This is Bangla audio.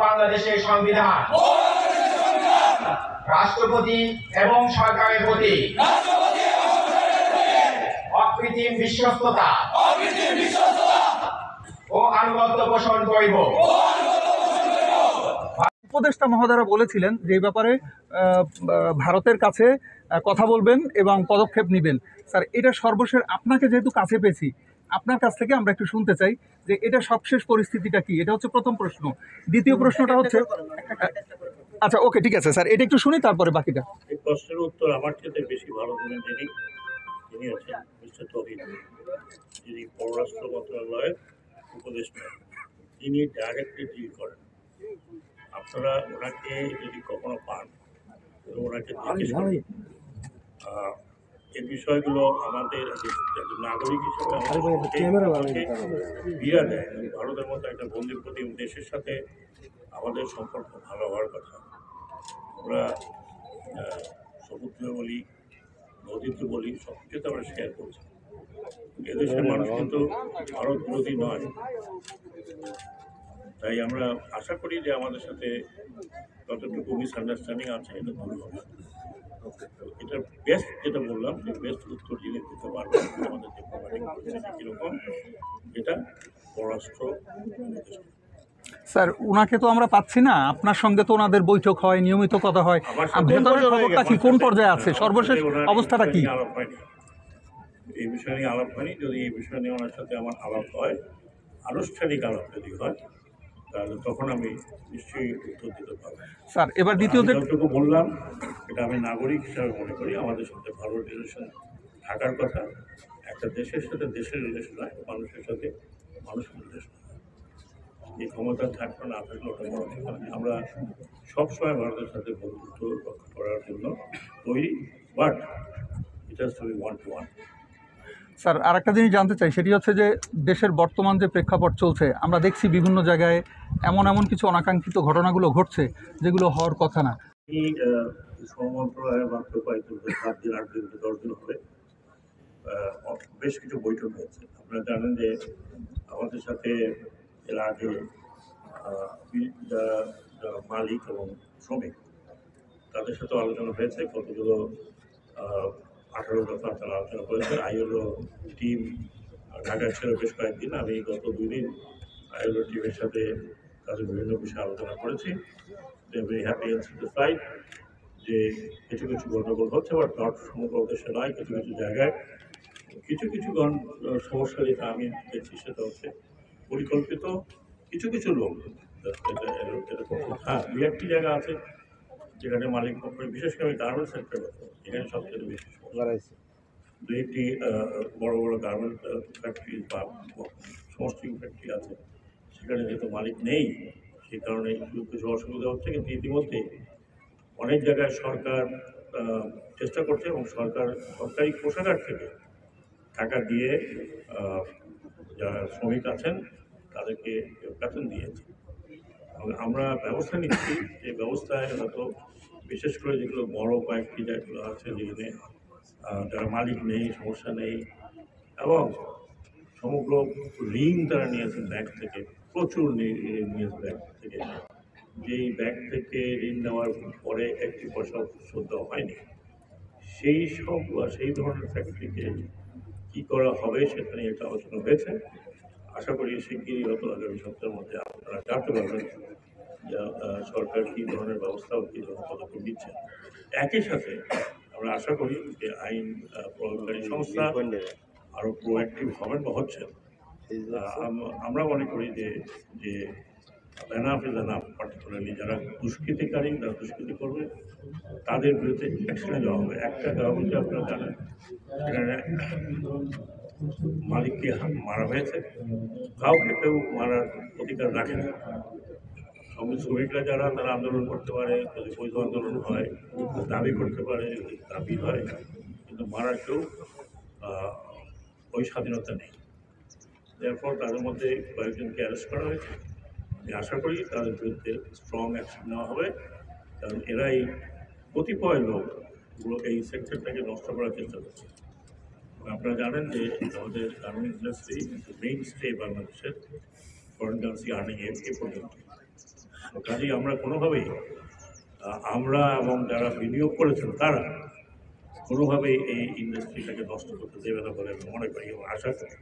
বাংলাদেশের সংবিধান রাষ্ট্রপতি এবং সরকারের প্রতি অকৃত্রিম বিশ্বস্ততা ও আনুগত্য পোষণ করিব। উপদেষ্টা মহোদয়রা বলেছিলেন যে এই ব্যাপারে ভারতের কাছে কথা বলবেন এবং পদক্ষেপ নেবেন। স্যার, এটা সর্বশেষ আপনাকে যেহেতু কাছে পেয়েছি, আপনার কাছ থেকে আমরা একটু শুনতে চাই যে এটা সবশেষ পরিস্থিতিটা কি। এটা হচ্ছে প্রথম প্রশ্ন। দ্বিতীয় প্রশ্নটা হচ্ছে, আচ্ছা ওকে ঠিক আছে স্যার, এটা একটু শুনি তারপরে বাকিটা। এই প্রশ্নের উত্তর আমার ক্ষেত্রে বেশি ভালো জানেন যিনি আছেন মিস্টার তহিদ, যিনি পররাষ্ট্র মন্ত্রণালয়ের উপদেষ্টা। তিনি ডাইরেক্টলি ডিল করেন। আপনারা ওনাকে যদি কখনো পান ওনাকে এই বিষয়গুলো আমাদের নাগরিক হিসেবে বিয়া দেয়। ভারতের মতো একটা বন্ধুপ্রতি দেশের সাথে আমাদের সম্পর্ক ভালো হওয়ার কথা। আমরা সমুদ্রে বলি, নদীতে বলি, সব কিছুতে আমরা শেয়ার করছি। এদেশের মানুষ কিন্তু ভারত বিরোধী নয়। তাই আমরা আশা করি যে আমাদের সাথে যতটুকু মিসআন্ডারস্ট্যান্ডিং আছে এটা দূর হবে। এটা বেস্ট যেটা বললাম যে বেস্ট উত্তর যিনি দিতে পারবেন আমাদের ডিপ্লোম্যাটিক পরিস্থিতি কীরকম, এটা পররাষ্ট্র। স্যার, ওনাকে তো আমরা পাচ্ছি না। আপনার সঙ্গে তো ওনাদের বৈঠক হয়, নিয়মিত কথা হয়। ভেতরের খবরটা কি, কোন পর্যায়ে আছে, সর্বশেষ অবস্থাটা কি? আলাপ হয়নি, এই বিষয় নিয়ে আলাপ হয়নি। যদি এই বিষয় নিয়ে ওনার সাথে আমার আলাপ হয়, আনুষ্ঠানিক আলাপ যদি হয়, তাহলে তখন আমি নিশ্চয়ই উত্তর দিতে পারবো। স্যার, এবার দ্বিতীয় যতটুকু বললাম এটা আমি নাগরিক হিসাবে মনে করি আমাদের সাথে ভালো রিলেশন থাকার কথা। একটা দেশের সাথে দেশের রিলেশন হয়, মানুষের সাথে মানুষের রিলেশন হয়। এই ক্ষমতা থাকবে না থাকলে ওটা বড় কথা। আমরা সবসময় ভারতের সাথে বন্ধুত্ব রক্ষা করার জন্য তৈরি, but it has to be one two one. Sir, আরেকটা জিনিস জানতে চাই, সেটি হচ্ছে যে দেশের বর্তমান যে প্রেক্ষাপট চলছে, আমরা দেখছি বিভিন্ন জায়গায় এমন কিছু অনাকাঙ্ক্ষিত ঘটনাগুলো ঘটছে যেগুলো হওয়ার কথা না। এই শ্রমমন্ত্রণালয়ের মাত্র কয়েকদিন 7 দিন 8 দিন 10 দিন হবে বেশ কিছু বৈঠক হয়েছে। আপনারা জানেন যে আমাদের সাথে এর আগে যারা মালিক এবং শ্রমিক তাদের সাথে আলোচনা হয়েছে। কতগুলো 18 দফা তারা আলোচনা করেছে। আইএলও টিম ঢাকা ছিল বেশ কয়েকদিন। আমি গত 2 দিন আইএলও টিমের সাথে তাদের বিভিন্ন বিষয়ে আলোচনা করেছি। ভেরি হ্যাপি অ্যান্ড স্যাটিসফাইড যে কিছু কিছু গণ্ডগোল হচ্ছে, বাট নট সমগ্র দেশে নয়। কিছু কিছু জায়গায় কিছু সমস্যা যেটা আমি দেখছি সেটা হচ্ছে পরিকল্পিত কিছু কিছু লোক হ্যাঁ 2-1টি জায়গা আছে যেখানে মালিক পক্ষের, বিশেষ করে গার্মেন্টস সেক্টর, এখানে সবচেয়ে বেশি সমস্যা। 2-1টি বড় বড় গার্মেন্ট ফ্যাক্টরি বা সমষ্টি ফ্যাক্টরি আছে, সেখানে যেহেতু মালিক নেই সেই কারণে কিছু অসুবিধা হচ্ছে। কিন্তু ইতিমধ্যে অনেক জায়গায় সরকার চেষ্টা করছে এবং সরকারি কোষাগার থেকে টাকা দিয়ে যারা শ্রমিক আছেন তাদেরকে বেতন দিয়েছে। আমরা ব্যবস্থা নিচ্ছি, যে ব্যবস্থায় হয়তো বিশেষ করে যেগুলো বড় কয়েকটি যেগুলো আছে যেখানে যারা মালিক নেই, সমস্যা নেই, এবং সমগ্র ঋণ তারা নিয়েছেন ব্যাংক থেকে, প্রচুর নিয়েছে ব্যাংক থেকে, যেই ব্যাংক থেকে ঋণ নেওয়ার পরে একটি পয়সা শোধ দেওয়া হয়নি, সেই ধরনের ফ্যাক্টরিকে কী করা হবে সেটা নিয়ে একটা আলোচনা হয়েছে। আশা করি শিগগিরই হয়তো আগামী সপ্তাহের মধ্যে আপনারা জানতে পারবেন যে সরকার কী ধরনের ব্যবস্থা ও কী ধরনের পদক্ষেপ নিচ্ছে। একই সাথে আমরা আশা করি যে আইন প্রয়োগকারী সংস্থা আরও প্রোঅ্যাক্টিভ হবেন বা হচ্ছেন। আমরা মনে করি যে এনাফ ইজ এনাফ, পার্টিকুলারলি যারা দুষ্কৃতিকারী, যারা দুষ্কৃতি করবে তাদের বিরুদ্ধে অ্যাকশনে যাওয়া হবে। একটা গভর্নমেন্টে আপনারা জানেন সেখানে মালিককে মারা হয়েছে, কাউকে কেউ মারার অধিকার রাখে না। শ্রমিকরা যারা তারা আন্দোলন করতে পারে, যদি বৈধ আন্দোলন হয়, দাবি করতে পারে, দাবি হয়, কিন্তু মারার কেউ ওই স্বাধীনতা নেই। এরপর তাদের মধ্যে কয়েকজনকে অ্যারেস্ট করা হয়েছে। আমি আশা করি তাদের বিরুদ্ধে স্ট্রং অ্যাকশন নেওয়া হবে, কারণ এরাই কতিপয় লোকগুলো এই সেক্টরটাকে নষ্ট করার চেষ্টা করছে। আপনারা জানেন যে আমাদের গার্মেন্ট ইন্ডাস্ট্রি মেইন স্টে বাংলাদেশের ফরেন কারেন্সি আর্নিং এ পর্যন্ত। তো কাজেই আমরা কোনোভাবেই আমরা এবং যারা বিনিয়োগ করেছেন তারা কোনোভাবেই এই ইন্ডাস্ট্রিটাকে নষ্ট করতে দেবে না বলে আমি মনে করি এবং আশা করি।